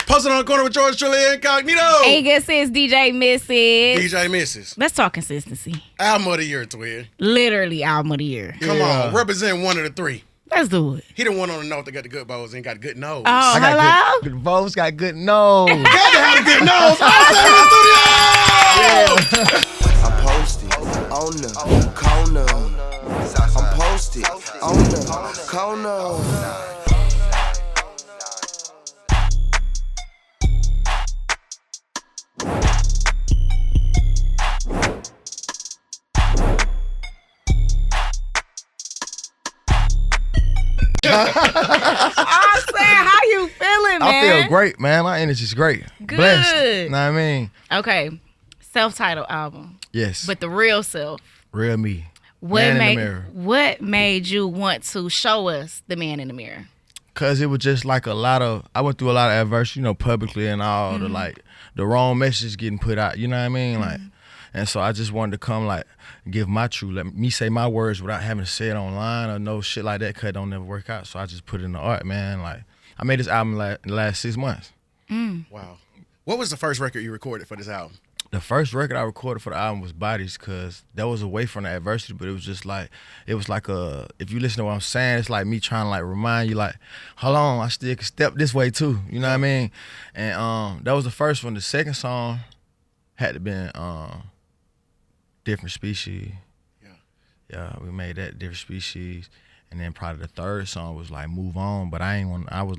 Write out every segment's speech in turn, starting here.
Posted on the corner with George Trilly Incognito. And guess it's DJ Mrs. DJ Mrs. Let's talk consistency. Album of the year, twin. Literally album of the year. Come on, represent one of the three. Let's do it. He the one on the note that got the good bows and got good nose. Oh, I got hello? good votes, got good nose. Got to have a good nose. I'm posted on the corner. I'm posted on the corner. I'm saying, how you feeling, man? I feel great, man. My energy's great. Good. Blessed. You know what I mean? Okay, self-titled album, Yes. but the real self. Real me. What Man in the made mirror. What made you want to show us the man in the mirror? Cause it was just like I went through a lot of adversity, publicly and all the wrong message getting put out, you know what I mean? Like, and so I just wanted to come give my truth, let me say my words without having to say it online or no shit like that, cause it don't never work out. So I just put it in the art, man. Like, I made this album in the last 6 months. Wow. What was the first record you recorded for this album? The first record I recorded for the album was Bodies, cause that was away from the adversity, but it was just like, if you listen to what I'm saying, it's like me trying to remind you hold on, I still can step this way too, you know what I mean? And that was the first one. The second song had to been Different Species. Yeah, we made that Different Species. And then probably the third song was Move On, but I was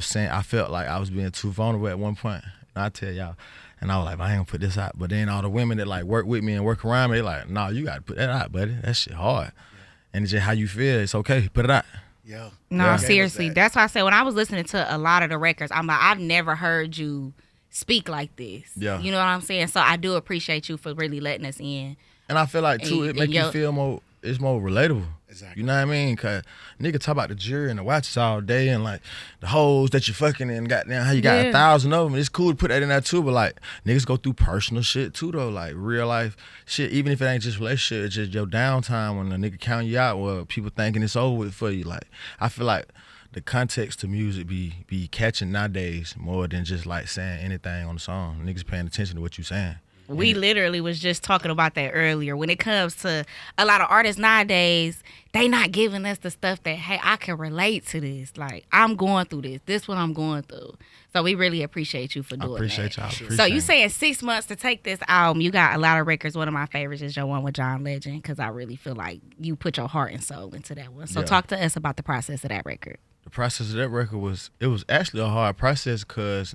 saying, I felt like I was being too vulnerable at one point. And I tell y'all, and I was like, I ain't gonna put this out. But then all the women that work with me and work around me, they like, no, you gotta put that out, buddy. That shit hard. Yeah. And it's just how you feel. It's okay, put it out. Yeah. No, seriously. That's why I said when I was listening to a lot of the records, I'm like, I've never heard you speak like this. Yeah. You know what I'm saying? So I do appreciate you for really letting us in. And I feel like too, it make you feel more. It's more relatable. Exactly. You know what I mean? Cause nigga talk about the jury and the watches all day and the hoes that you fucking and goddamn how you got 1,000 of them. It's cool to put that in there too, but niggas go through personal shit too though, real life shit. Even if it ain't just relationship, it's just your downtime when a nigga count you out or people thinking it's over with for you. I feel like the context to music be catching nowadays more than just saying anything on the song. Niggas paying attention to what you saying. We literally was just talking about that earlier. When it comes to a lot of artists nowadays, they not giving us the stuff that, hey, I can relate to this. I'm going through this. This what I'm going through. So we really appreciate you for doing that. I appreciate y'all. So you saying 6 months to take this album. You got a lot of records. One of my favorites is your one with John Legend, because I really feel like you put your heart and soul into that one. So talk to us about the process of that record. The process of that record was actually a hard process because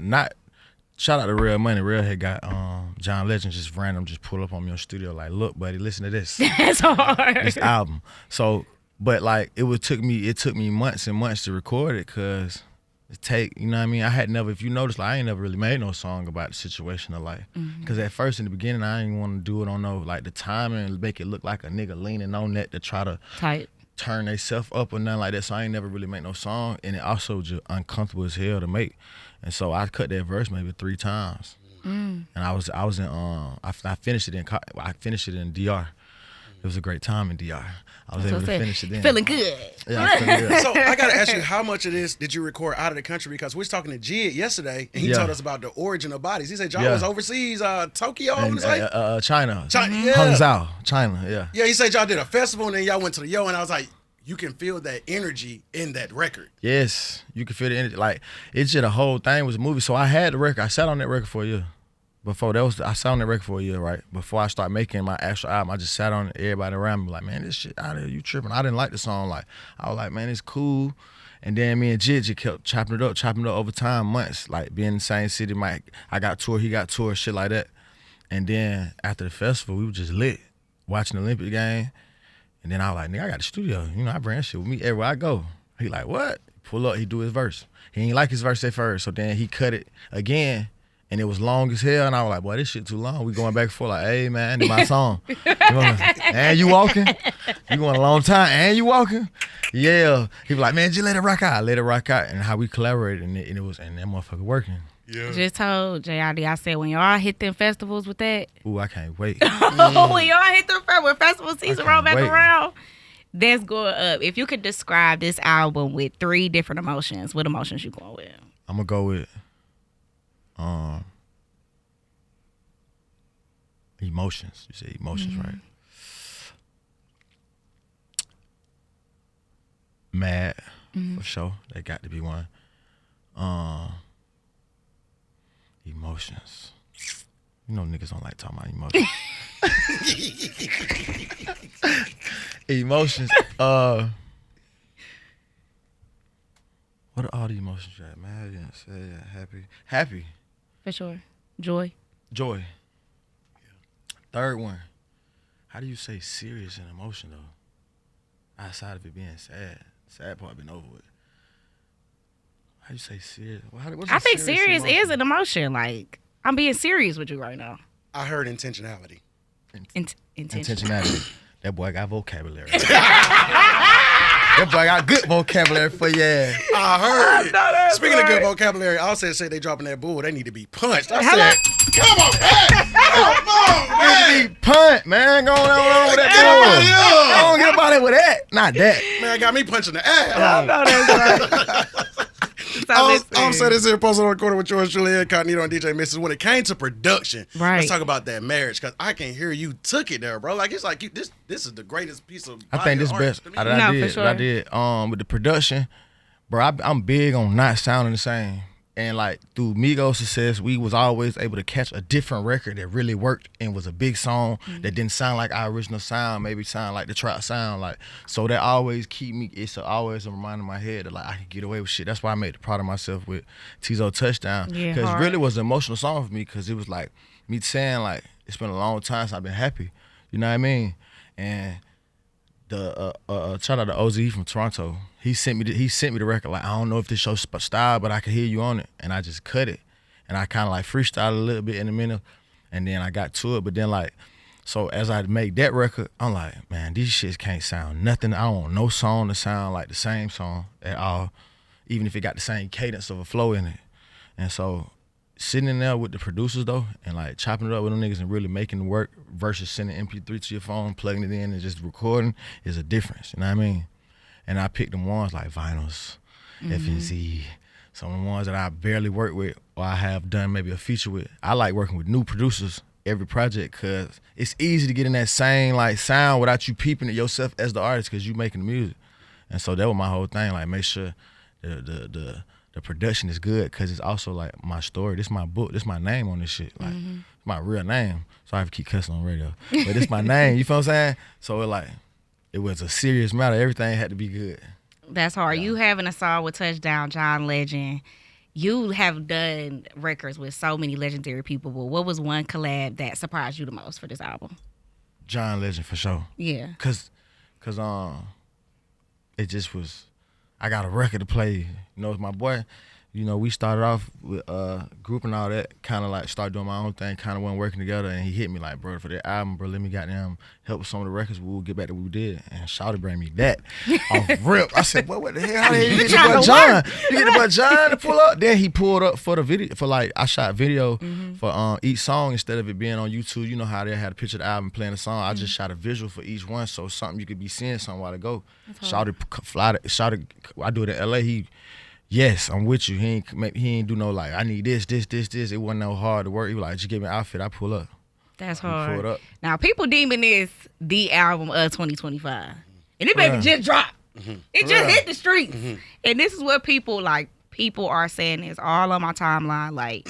shout out to Real Money. Real had got John Legend just pull up on me in the studio look, buddy, listen to this. That's hard. This album. So, but it took me months and months to record it because you know what I mean? I had never, if you notice, I ain't never really made no song about the situation of life. Because at first in the beginning, I didn't want to do it on the timing and make it look like a nigga leaning on that to try to turn themselves up or nothing like that. So I ain't never really make no song, and it also just uncomfortable as hell to make. And so I cut that verse maybe 3 times. And I was in I finished it in DR. It was a great time in DR. I was able to finish it then. Feeling good. Yeah, feeling good. So I gotta ask you, how much of this did you record out of the country? Because we was talking to Jid yesterday, and he told us about the origin of Bodies. He said y'all was overseas, Tokyo, and, China. Yeah. Hangzhou, China. Yeah. Yeah, he said y'all did a festival, and then y'all went to the Yo, and I was like, you can feel that energy in that record. Yes, you can feel the energy. It's just the whole thing was a movie. So I had the record. I sat on that record for a year. I sat on that record for a year, right? Before I started making my actual album, I just sat on it. Everybody around me like, man, this shit out of here, you tripping. I didn't like the song. I was like, man, it's cool. And then me and Jid kept chopping it up over time, months. Being in the same city, I got tour, he got tour, shit like that. And then after the festival, we were just lit, watching the Olympic game. And then I was like, nigga, I got the studio. I bring that shit with me everywhere I go. He like, what? Pull up, he do his verse. He ain't like his verse at first. So then he cut it again, and it was long as hell. And I was like, boy, this shit too long. We going back and forth hey, man, this my song. And you walking? You going a long time, and you walking? Yeah. He was like, man, just let it rock out. Let it rock out. And how we collaborated, and that motherfucker working. Yeah. Just told JID, I said, when y'all hit them festivals with that. Ooh, I can't wait. When y'all hit them when festival season roll back around, that's going up. If you could describe this album with 3 different emotions, what emotions you going with? I'm gonna go with emotions. You say emotions, right? Mad, for sure. That got to be one. Emotions. You know niggas don't like talking about emotions. Emotions. What are all the emotions you got? Mad, yeah, sad, happy. Happy. For sure. Joy. Joy. Third one. How do you say serious and emotional? Outside of it being sad. Sad part been over with. How do you say serious? I think serious is an emotion. Like, I'm being serious with you right now. I heard intentionality. Intentionality. That boy got vocabulary. That boy got good vocabulary for you. I heard it. Speaking of good vocabulary, I also say they dropping that bull. They need to be punched. I said, come on, man. Come on, man. Be punt, man. Going on with that bull. I don't get about it with that. Not that. Man, got me punching the ass. I know that's right. I'm saying this here, posted on the corner with yours truly, Incognito and DJ Mrs. When it came to production, right. Let's talk about that marriage, because I can hear you took it there, bro. Like, it's like this is the greatest piece of I think this best for sure. I did. With the production, bro, I'm big on not sounding the same. And like through Migos' success, we was always able to catch a different record that really worked and was a big song that didn't sound like our original sound, maybe sound like the trap sound. Like, so that always keep me. It's always a reminder in my head that like I can get away with shit. That's why I made the proud of myself with Tizo Touchdown, because it really was an emotional song for me, because it was like me saying like it's been a long time since I've been happy. You know what I mean? And the shout out to OZ from Toronto. He sent me the record. Like, I don't know if this your style, but I can hear you on it. And I just cut it, and I kind of like freestyled a little bit in the middle, and then I got to it. But then like, so as I make that record, I'm like, man, these shits can't sound nothing. I don't want no song to sound like the same song at all, even if it got the same cadence of a flow in it. And so sitting in there with the producers though, and like chopping it up with them niggas and really making it work versus sending MP3 to your phone, plugging it in and just recording is a difference. You know what I mean? And I picked them ones like Vinyls, FNZ, some of the ones that I barely work with or I have done maybe a feature with. I like working with new producers every project, because it's easy to get in that same like sound without you peeping at yourself as the artist, because you making the music. And so that was my whole thing, like make sure the production is good, because it's also like my story. This my book. This my name on this shit. Like my real name. So I have to keep cussing on radio. But this my name. You feel what I'm saying? So it was a serious matter. Everything had to be good. That's hard. Yeah. You having a song with Touchdown, John Legend. You have done records with so many legendary people. But what was one collab that surprised you the most for this album? John Legend, for sure. Yeah. Cause it just was. I got a record to play. You know, with my boy. You know, we started off with group and all that, kind of like start doing my own thing, kind of wasn't working together, and he hit me like, bro, for that album, bro, let me goddamn help with some of the records, we'll get back to what we did. And Shawty bring me that off rip. I said, boy, what the hell? How the hell you get the boy John? You get the boy John to pull up? Then he pulled up for the video, for like, I shot video for each song instead of it being on YouTube. You know how they had a picture of the album playing the song. I just shot a visual for each one, so something you could be seeing something while to go. Shawty, I do it in LA, yes, I'm with you. He ain't do no like, I need this. It wasn't no hard to work. He was like, just give me an outfit, I pull up. That's hard. Pull it up. Now, people deeming this the album of 2025. And it baby just dropped. It just hit the streets. And this is what people are saying is all on my timeline, like,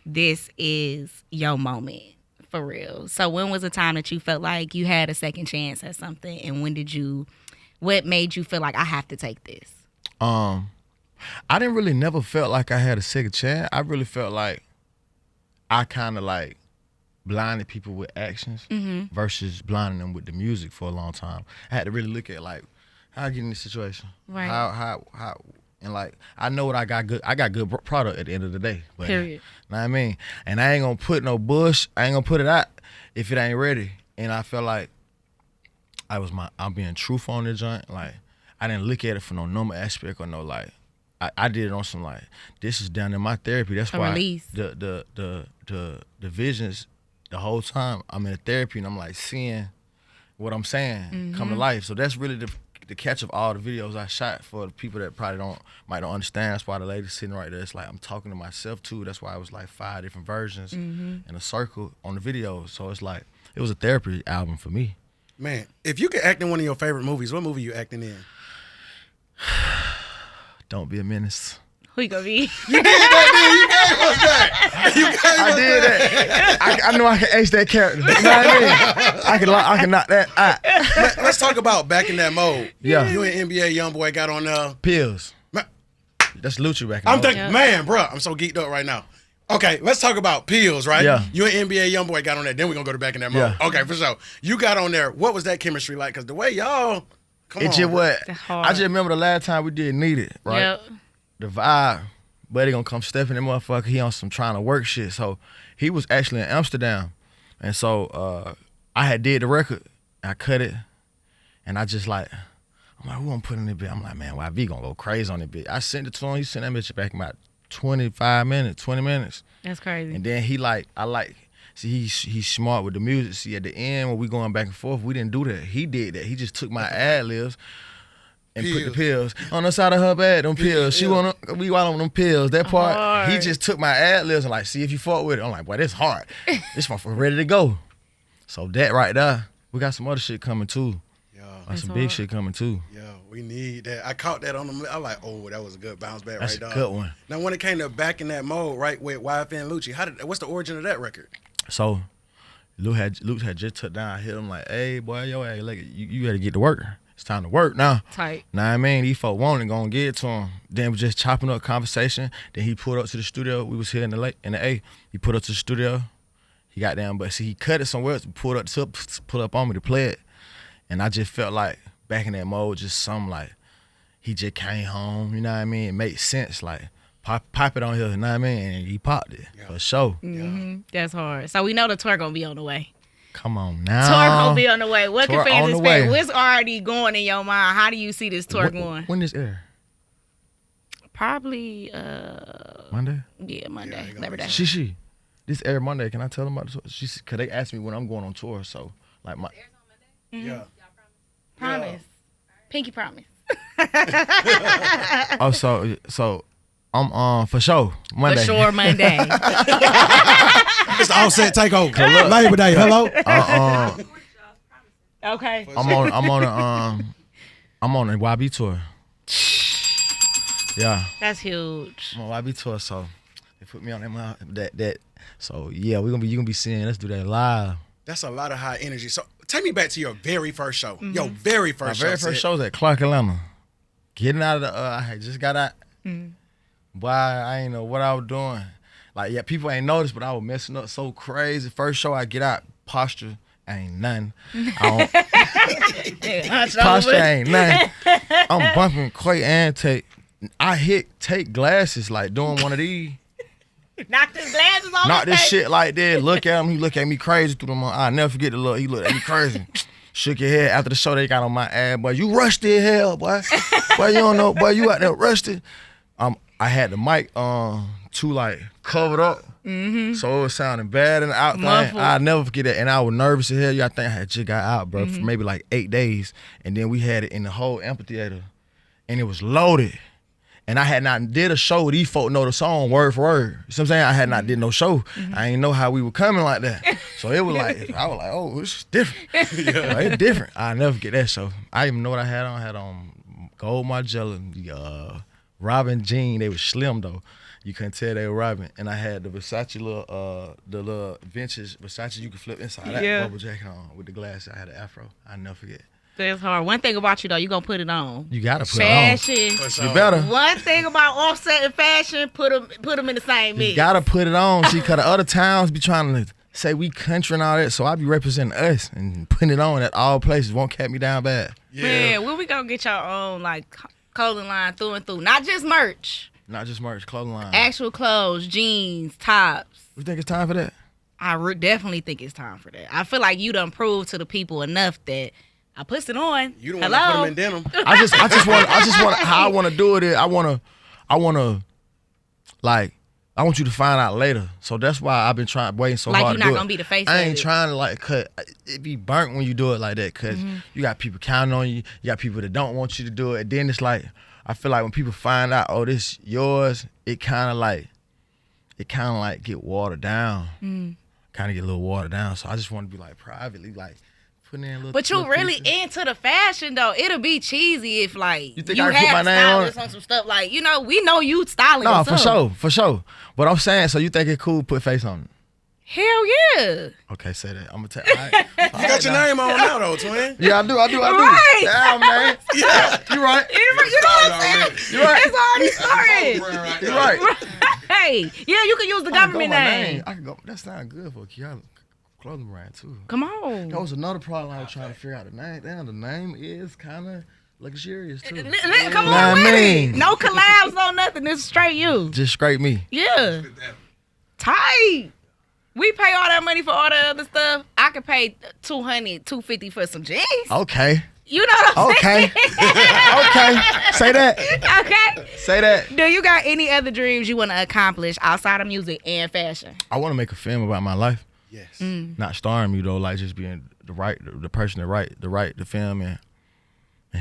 this is your moment, for real. So when was the time that you felt like you had a second chance at something? And what made you feel like I have to take this? I didn't really never felt like I had a second chance. I really felt like I kind of like blinded people with actions versus blinding them with the music for a long time. I had to really look at like how I get in this situation. Right. How and like I know what I got good product at the end of the day. But, period. You know what I mean? And I ain't gonna put no bush. I ain't gonna put it out if it ain't ready. And I felt like I'm being truthful on the joint. Like I didn't look at it for no number aspect or no like. I did it on some like, this is down in my therapy. That's why the visions the whole time I'm in therapy and I'm like seeing what I'm saying come to life. So that's really the catch of all the videos I shot for the people that probably might don't understand. That's why the lady sitting right there, it's like I'm talking to myself too. That's why it was like 5 different versions in a circle on the video. So it's like it was a therapy album for me. Man, if you could act in one of your favorite movies, what movie you acting in? Don't Be a Menace. Who you gonna be? You did that, dude. You gave us that. I did that. I knew I could ace that character. You know what I mean? I can knock that out. Let's talk about back in that mode. Yeah. You and NBA YoungBoy got on Pills. Man, That's Lucci back in I'm the thinking, Yeah. man, bro, I'm so geeked up right now. Okay, let's talk about Pills, right? Yeah. You and NBA YoungBoy got on that. Then we're gonna go to back in that mode. Yeah. Okay, for sure. You got on there. What was that chemistry like? Because the way y'all, come It on. just what That's hard. I just remember the last time we did Need It, right? Yep. The vibe, buddy gonna come stepping that motherfucker. He on some trying to work shit. So he was actually in Amsterdam, and so I had did the record. I cut it, and I just like, I'm like, who gonna put in this bit? I'm like, man, YB gonna go crazy on this bit. I sent it to him. He sent that bitch back in about 25 minutes, 20 minutes, That's crazy. and then see, he's smart with the music. See, at the end when we going back and forth, we didn't do that. He did that. He just took my ad libs and put the pills on the side of her bed. Them pills. She we want on them pills. That part, he Hard. just took my ad libs and like, see if you fuck with it. I'm like, boy, this hard. This motherfucker ready to go. So that right there, we got some other shit coming too. Yeah, Like some That's big hard. shit coming too. yeah, we need that. I caught that on them. I'm like, oh, that was a good bounce back That's right there. a good one. Now, when it came to back in that mode, right, with YFN and Lucci, what's the origin of that record? So Luke had just took down. I hit him like, hey boy, yo, hey, look, you got to get to work. It's time to work now. Tight. Know what I mean? These folk wanted gonna get it to him. Then we just chopping up conversation. Then he pulled up to the studio. We was here in the A. He put up to the studio. He got down, but see, he cut it somewhere else. Pulled up on me to play it, and I just felt like back in that mode, just something like he just came home. You know what I mean? It made sense. Like pop it on here. You know what I mean? And he popped it for sure. That's hard. So we know the tour gonna be on the way. Come on now. Tour gonna be on the way. What Tour can fans on the expect? way. What's already going in your mind? How do you see this tour going? When this air? Probably Monday. yeah, Monday. Yeah, Labor Day. She. This air Monday. Can I tell them about the tour? Cause they asked me when I'm going on tour. So like my. Yeah. Promise. Pinky promise. Oh, so I'm for sure Monday. For sure Monday. It's the Offset takeover. Labor Day. Hello. Okay. I'm on a YB tour. Yeah, That's huge. I'm on a YB tour. So they put me on that. So yeah, you gonna be seeing us do that live. That's a lot of high energy. So take me back to your very first show. Your very My first show. very first show was at Clark, Atlanta. Getting out of the, I had just got out. Boy, I ain't know what I was doing. Like, yeah, people ain't noticed, but I was messing up so crazy. First show I get out, posture ain't nothing. Posture ain't nothing. I'm bumping Quay and Tate. I hit Tate glasses, like doing one of these. Knock his glasses off. Knock his this face. shit like that. Look at him. He look at me crazy through them. I'll never forget the look. He looked at me crazy. Shook your head after the show. They got on my ass, boy. You rusty as hell, boy. Boy, you don't know, boy. You out there rusty. I had the mic too like covered up, so it was sounding bad in the out thing. Muffled. I'll never forget that. And I was nervous as hell. I think I had just got out, bro, for maybe like 8 days, and then we had it in the whole amphitheater, and it was loaded. And I had not did a show. These folk know the song word for word. You know what I'm saying? I had not did no show. I ain't know how we were coming like that. So it was like, I was like, oh, it's different. It's different. I'll never get that show. I even know what I had on. I had on gold Margiela, Robin jean. They were slim though. You couldn't tell they were Robin. And I had the Versace the little vintage Versace you could flip inside that bubble jacket on with the glasses. I had an afro. I'll never forget. That's hard. One thing about you though, you gonna put it on. You gotta put Fashion. it on. You better. One thing about Offset and fashion, put them in the same mix. You gotta put it on. See, cause the other towns be trying to say we country and all that, so I be representing us and putting it on at all places. Won't cap me down bad. Yeah. Man, when we gonna get your own like clothing line through and through? Not just merch. Not just merch, clothing line. Actual clothes, jeans, tops. You think it's time for that? I definitely think it's time for that. I feel like you done proved to the people enough that I put it on. You don't want to put them in denim. I just want how I want to do it is I want to like I want you to find out later. So that's why I've been waiting so Like hard you're to do not it. gonna be the face I of ain't it. trying to like cut. It be burnt when you do it like that because you got people counting on you. You got people that don't want you to do it. And then it's like, I feel like when people find out, oh, this yours, it kind of like get watered down. Kind of get a little watered down. So I just want to be like privately, like putting in a little. But you little really pieces. into the fashion though. It'll be cheesy if like You think you I can put have my a name on it? stylist on some stuff. Like, you know, we know you styling. No, or for something. sure. But I'm saying, so you think it's cool to put face on it? Hell yeah. Okay, say that. I'm gonna tell. Right. You got your name on now, though, twin. Yeah, I do. Right. Damn, man. Yeah, you right. You know what I'm saying? You right. It's already started. You right. Hey, yeah, you can use the government name. I can go. That sounds good for a Kiana clothing brand too. Come on. That was another problem I was trying to figure out. The name. Damn, the name is kind of luxurious too. Come Nah, on with man. it. No collabs, no nothing. It's straight you. Just scrape me. Yeah. Tight. We pay all that money for all the other stuff. I could pay $200, $250 for some jeans. Okay. You know what I'm Okay. Okay. Say that. saying? Okay. Say that. Do you got any other dreams you want to accomplish outside of music and fashion? I want to make a film about my life. Yes. Not starring me though, like just being the person that write the film and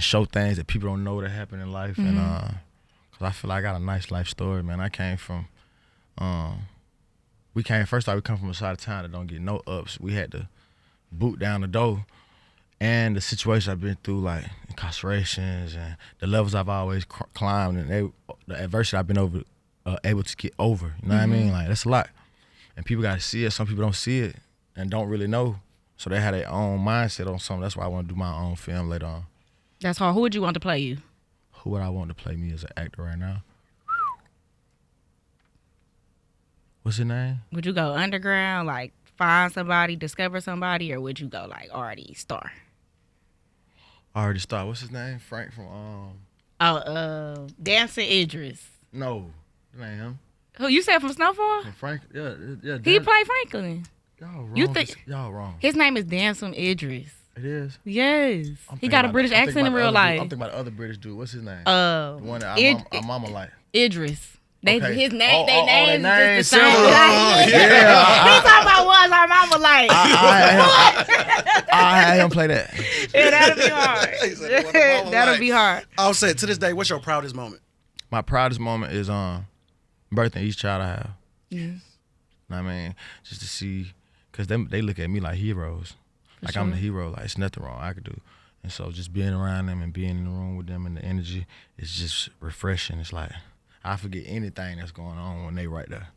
show things that people don't know that happen in life. And cause I feel like I got a nice life story, man. I came from we come from a side of town that don't get no ups. We had to boot down the door, and the situation I've been through, like incarcerations and the levels I've always climbed, and the adversity I've been able to get over. You know what I mean? Like that's a lot, and people got to see it. Some people don't see it and don't really know, so they have their own mindset on something. That's why I want to do my own film later on. That's hard. Who would you want to play you? Who would I want to play me as an actor right now? What's his name? Would you go underground, like find somebody, discover somebody, or would you go like already star? I already started. What's his name? Frank from Dancing Idris. No, that ain't him. Who you said from Snowfall? From Frank, yeah. He played Franklin. Y'all wrong. You think- y'all wrong? His name is Dancing Idris. It is. Yes, I'm he thinking got a about- British I'm thinking accent in about the real other dude. life. I'm thinking about the other British dude. What's his name? The one that our mama like. Idris. Okay. His name, their names names is just the same. similar. He talking about was our mama like. I had him play that. Yeah, that'll be hard. He said, "What the mama That'll like?" be hard. I'll say to this day, what's your proudest moment? My proudest moment is birthing each child I have. Yes. You know what I mean? Just to see, because they look at me like heroes. Like I'm the hero. Like it's nothing wrong I could do. And so just being around them and being in the room with them and the energy is just refreshing. It's like I forget anything that's going on when they right there.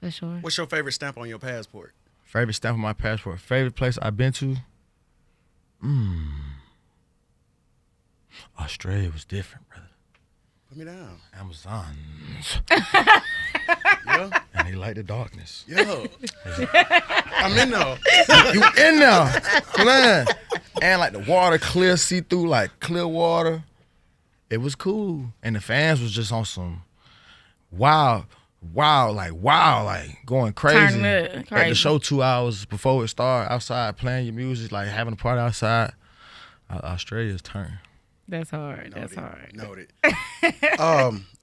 For sure. What's your favorite stamp on your passport? Favorite stamp on my passport. Favorite place I've been to? Australia was different, brother. Put me down. Amazons. Yeah. And they like the darkness. Yo. I'm in there. You in there, man. And like the water clear, see through, like clear water. It was cool. And the fans was just on some wild, like going crazy. Turning up, At crazy. the show 2 hours before it started, outside playing your music, like having a party outside. Australia's turn. That's hard. That's hard. Noted.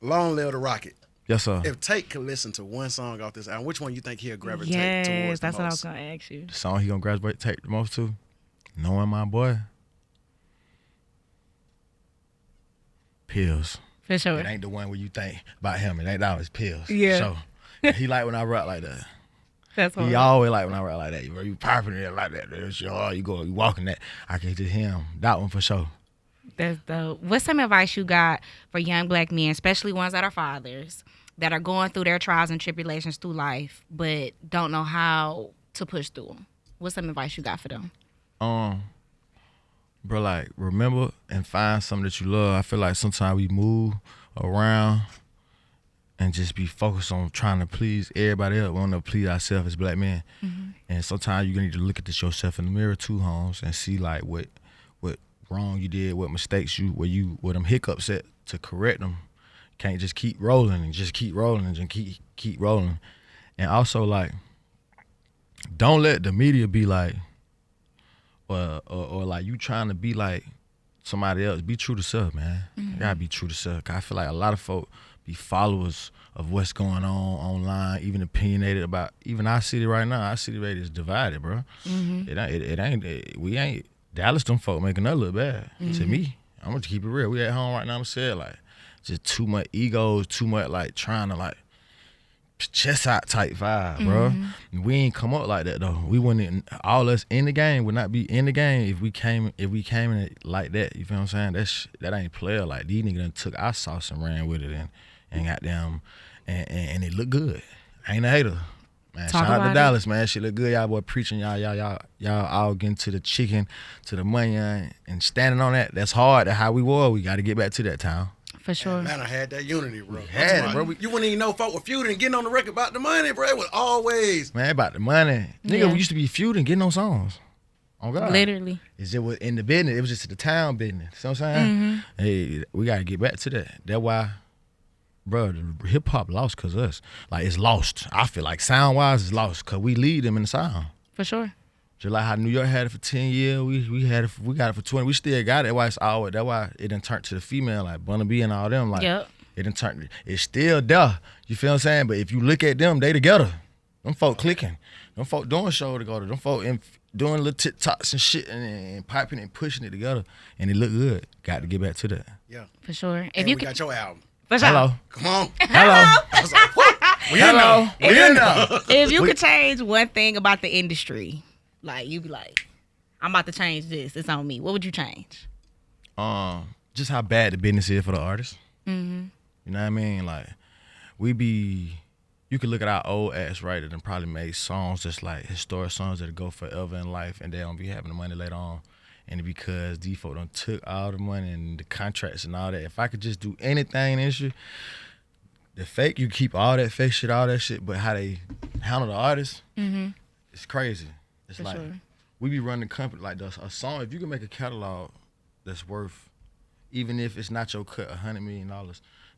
Long Live the Rocket. Yes, sir. If Tate could listen to one song off this album, which one you think he'll gravitate Yes, towards the that's what I was most? gonna ask you. The song he gonna gravitate the most to? Knowing my boy. Pills. For sure. It ain't the one where you think about him. It ain't that. It's pills. Yeah. So he like when I rap like that. That's hard. He always like when I rap like that. You popping it like that. It's your, you walking that. I can just hear him. That one for sure. That's dope. What's some advice you got for young black men, especially ones that are fathers, that are going through their trials and tribulations through life, but don't know how to push through them? What's some advice you got for them? Bro, like, remember and find something that you love. I feel like sometimes we move around and just be focused on trying to please everybody else, wanting to please ourselves as black men. Mm-hmm. And sometimes you need to look at this yourself in the mirror too, Holmes, and see like what wrong you did, what mistakes where them hiccups at to correct them. Can't just keep rolling and just keep rolling and just keep rolling. And also like, don't let the media be like, or like you trying to be like somebody else. Be true to self, man. You gotta be true to self. 'Cause I feel like a lot of folk be followers of what's going on online, even opinionated about even our city right now. Our city rate is divided, bro. We ain't Dallas. Them folk making us look bad. To me, I'm gonna keep it real. We at home right now. I'm saying like just too much egos, too much like trying to like chest out type vibe, bro. We ain't come up like that though. We wouldn't. All us in the game would not be in the game if we came in it like that. You feel what I'm saying? That ain't player. Like these niggas done took our sauce and ran with it and got them and it look good. I ain't a hater. Man, shout out to Dallas, man. Shit look good. Y'all boy preaching. Y'all all getting to the chicken, to the money, and standing on that. That's hard. That's how we were. We got to get back to that town. For sure. Man, I had that unity, bro. Had it, bro. You wouldn't even know folk were feuding and getting on the record about the money, bro. It was always. Man, about the money. Nigga, we used to be feuding, getting on songs. Oh, God. Literally. It was in the business. It was just the town business. See what I'm saying? Hey, we got to get back to that. That's why, bro, the hip-hop lost because of us. Like, it's lost. I feel like sound-wise, it's lost because we lead them in the sound. For sure. Just like how New York had it for 10 years, we got it for 20. We still got it. That's why it done turned to the female, like Bunna B and all them. Like, it done turned, it's still there. You feel what I'm saying? But if you look at them, they together. Them folk clicking. Them folk doing show together. Them folk doing little TikToks and shit and piping and pushing it together. And it look good. Got to get back to that. Yeah. For sure. If you got your album. Hello. Come on. Hello. I was like, what? We in there. If you could change one thing about the industry, like you be like, I'm about to change this. It's on me. What would you change? Just how bad the business is for the artists. You know what I mean? Like, you could look at our old acts, right, and probably made songs just like historic songs that go forever in life, and they don't be having the money later on. And because these folk done took all the money and the contracts and all that. If I could just do anything in the industry, the fake, you keep all that fake shit, all that shit, but how they handle the artists, it's crazy. It's for like, we be running a company like this. A song, if you can make a catalog that's worth, even if it's not your cut, $100 million,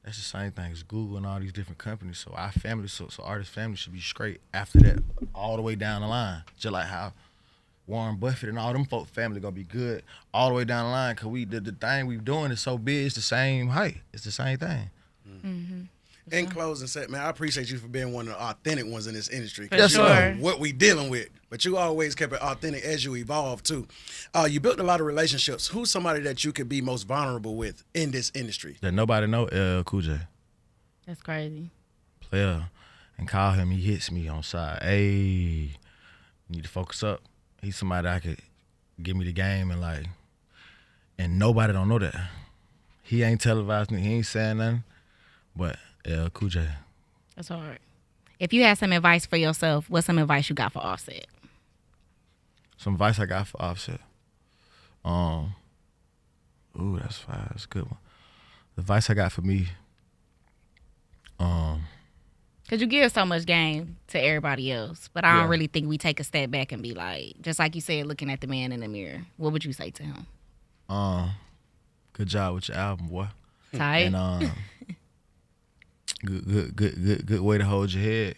that's the same thing as Google and all these different companies. So our family, so artist family should be straight after that, all the way down the line. Just like how Warren Buffett and all them folk family gonna be good all the way down the line, cause the thing we doing is so big, it's the same height. It's the same thing. In closing, set, man, I appreciate you for being one of the authentic ones in this industry. For sure. You know what we dealing with, but you always kept it authentic as you evolve too. You built a lot of relationships. Who's somebody that you could be most vulnerable with in this industry? That nobody know, Cool J. That's crazy. Player, and call him. He hits me on side. Hey, you need to focus up. He's somebody that could give me the game and nobody don't know that. He ain't televising. He ain't saying nothing, but. Cool J. That's hard. If you had some advice for yourself, what's some advice you got for Offset? Some advice I got for Offset. Ooh, that's fine. That's a good one. The advice I got for me. Cause you give so much game to everybody else, but I don't really think we take a step back and be like, just like you said, looking at the man in the mirror. What would you say to him? Good job with your album, boy. Tight. And good way to hold your head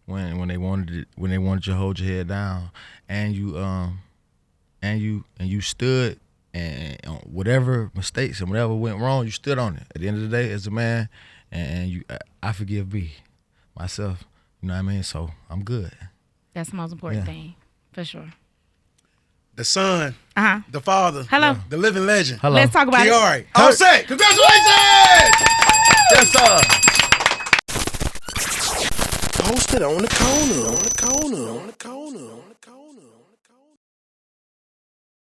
when they wanted you to hold your head down, and you stood, and whatever mistakes and whatever went wrong, you stood on it. At the end of the day, as a man, and I forgive myself. You know what I mean? So I'm good. That's the most important thing, for sure. The son, the father, the living legend. Hello. Let's talk about Kiari. it. Offset, congratulations! Yes, sir. Posted on the corner.